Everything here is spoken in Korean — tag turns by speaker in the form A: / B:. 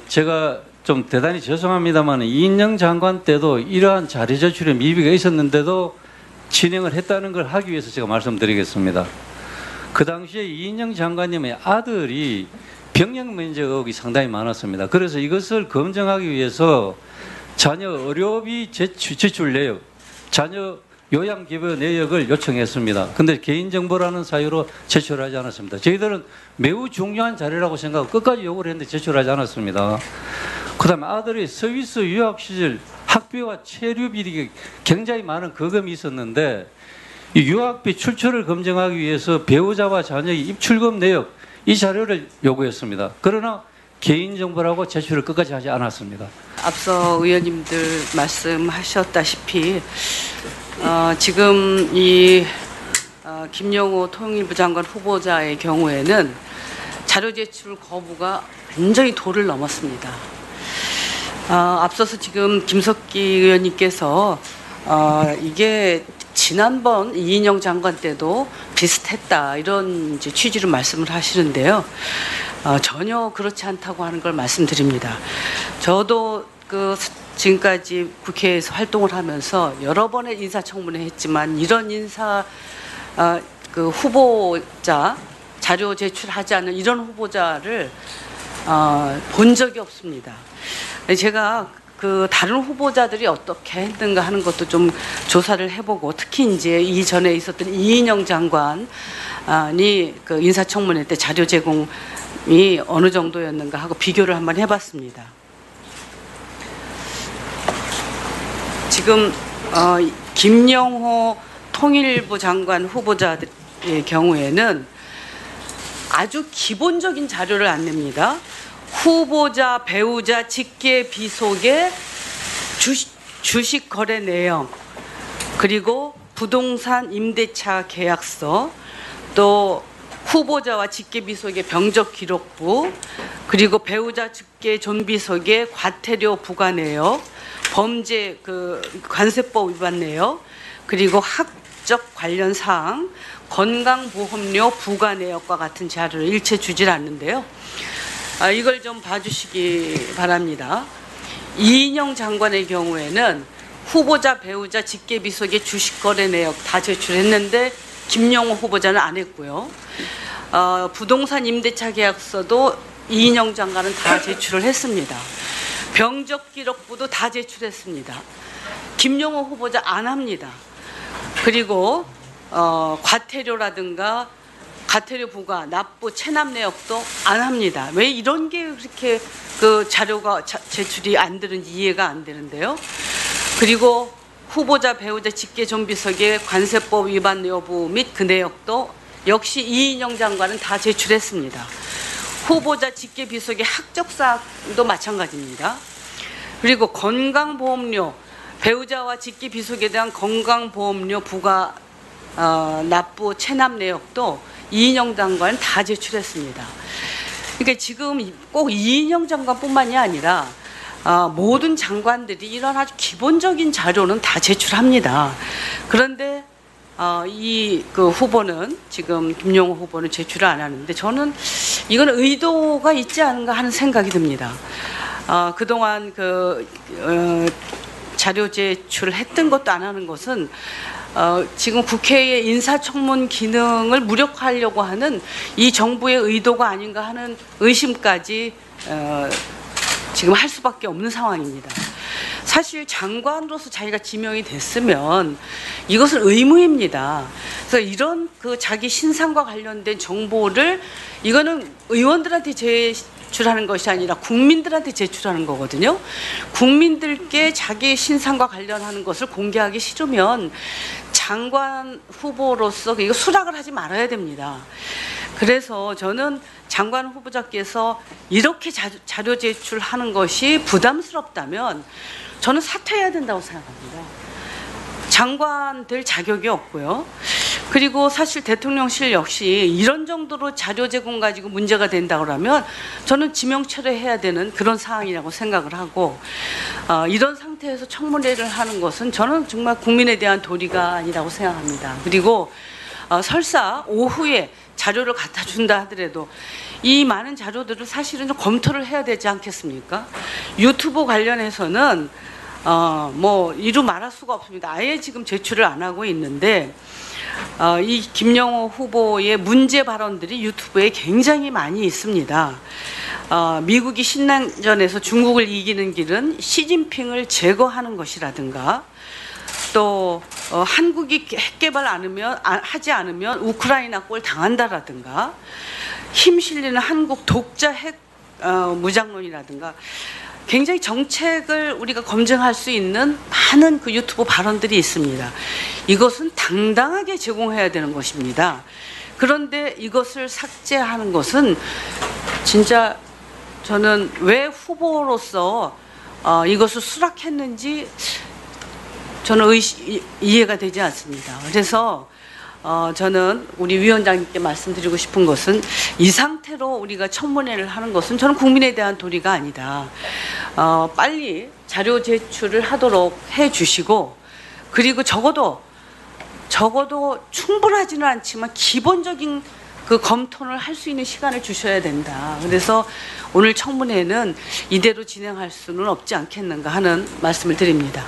A: 제가 좀 대단히 죄송합니다만 이인영 장관 때도 이러한 자료 제출에 미비가 있었는데도 진행을 했다는 걸 하기 위해서 제가 말씀드리겠습니다. 그 당시에 이인영 장관님의 아들이 병역 면제 의혹이 상당히 많았습니다. 그래서 이것을 검증하기 위해서 자녀 의료비 제출 내역, 자녀 요양급여 내역을 요청했습니다. 그런데 개인정보라는 사유로 제출하지 않았습니다. 저희들은 매우 중요한 자료라고 생각하고 끝까지 요구를 했는데 제출하지 않았습니다. 그 다음에 아들이 스위스 유학 시절 학비와 체류 비리 굉장히 많은 거금이 있었는데 이 유학비 출처를 검증하기 위해서 배우자와 자녀의 입출금 내역 이 자료를 요구했습니다. 그러나 개인정보라고 제출을 끝까지 하지 않았습니다.
B: 앞서 의원님들 말씀하셨다시피 지금 이 김영호 통일부 장관 후보자의 경우에는 자료 제출 거부가 완전히 도를 넘었습니다. 앞서서 지금 김석기 의원님께서 이게 지난번 이인영 장관 때도 비슷했다 이런 이제 취지로 말씀을 하시는데요. 전혀 그렇지 않다고 하는 걸 말씀드립니다. 저도 지금까지 국회에서 활동을 하면서 여러 번의 인사청문회 했지만 이런 후보자 자료 제출하지 않는 이런 후보자를 본 적이 없습니다. 제가 다른 후보자들이 어떻게 했는가 하는 것도 좀 조사를 해보고 특히 이제 이전에 있었던 이인영 장관이 인사청문회 때 자료 제공이 어느 정도였는가 하고 비교를 한번 해봤습니다. 지금 김영호 통일부 장관 후보자의 경우에는 아주 기본적인 자료를 안 냅니다. 후보자, 배우자, 직계, 비속의 주식 거래 내역, 그리고 부동산 임대차 계약서, 또 후보자와 직계 비속의 병적 기록부, 그리고 배우자 직계 존비속의 과태료 부과 내역, 범죄 관세법 위반 내역, 그리고 학적 관련 사항, 건강보험료 부과 내역과 같은 자료를 일체 주질 않는데요. 이걸 좀 봐주시기 바랍니다. 이인영 장관의 경우에는 후보자, 배우자, 직계비속의 주식거래 내역 다 제출했는데 김영호 후보자는 안 했고요. 부동산 임대차 계약서도 이인영 장관은 다 제출을 했습니다. 병적기록부도 다 제출했습니다. 김영호 후보자 안 합니다. 그리고 과태료라든가 과태료 부과, 납부, 체납 내역도 안 합니다. 왜 이런 게 그렇게 자료가 제출이 안 되는지 이해가 안 되는데요. 그리고 후보자, 배우자, 직계 존비속의 관세법 위반 여부 및 그 내역도 역시 이인영 장관은 다 제출했습니다. 후보자, 직계 비속의 학적 사항도 마찬가지입니다. 그리고 건강보험료, 배우자와 직계 비속에 대한 건강보험료 부과 납부, 체납 내역도 이인영 장관은 다 제출했습니다. 그러니까 지금 꼭 이인영 장관뿐만이 아니라 모든 장관들이 이런 아주 기본적인 자료는 다 제출합니다. 그런데 후보는 지금 김영호 후보는 제출을 안 하는데 저는 이건 의도가 있지 않은가 하는 생각이 듭니다. 그동안 자료 제출했던 것도 안 하는 것은 지금 국회의 인사청문 기능을 무력화하려고 하는 이 정부의 의도가 아닌가 하는 의심까지 지금 할 수밖에 없는 상황입니다. 사실 장관으로서 자기가 지명이 됐으면 이것은 의무입니다. 그래서 이런 자기 신상과 관련된 정보를 이거는 의원들한테 제출하는 것이 아니라 국민들한테 제출하는 거거든요. 국민들께 자기 신상과 관련하는 것을 공개하기 싫으면 장관 후보로서 이거 수락을 하지 말아야 됩니다. 그래서 저는 장관 후보자께서 이렇게 자료 제출하는 것이 부담스럽다면 저는 사퇴해야 된다고 생각합니다. 장관 될 자격이 없고요. 그리고 사실 대통령실 역시 이런 정도로 자료 제공 가지고 문제가 된다 그러면 저는 지명 철회해야 되는 그런 상황이라고 생각을 하고 이런 상태에서 청문회를 하는 것은 저는 정말 국민에 대한 도리가 아니라고 생각합니다. 그리고 설사 오후에 자료를 갖다 준다 하더라도 이 많은 자료들을 사실은 좀 검토를 해야 되지 않겠습니까? 유튜브 관련해서는 뭐 이루 말할 수가 없습니다. 아예 지금 제출을 안 하고 있는데 이 김영호 후보의 문제 발언들이 유튜브에 굉장히 많이 있습니다. 미국이 신냉전에서 중국을 이기는 길은 시진핑을 제거하는 것이라든가 또 한국이 핵 개발 하지 않으면 우크라이나 꼴 당한다라든가 힘 실리는 한국 독자 핵 무장론이라든가 굉장히 정책을 우리가 검증할 수 있는 많은 그 유튜브 발언들이 있습니다. 이것은 당당하게 제공해야 되는 것입니다. 그런데 이것을 삭제하는 것은 진짜 저는 왜 후보로서 이것을 수락했는지 저는 이해가 되지 않습니다. 그래서 저는 우리 위원장님께 말씀드리고 싶은 것은 이 상태로 우리가 청문회를 하는 것은 저는 국민에 대한 도리가 아니다. 빨리 자료 제출을 하도록 해주시고 그리고 적어도 충분하지는 않지만 기본적인 그 검토를 할 수 있는 시간을 주셔야 된다. 그래서 오늘 청문회는 이대로 진행할 수는 없지 않겠는가 하는 말씀을 드립니다.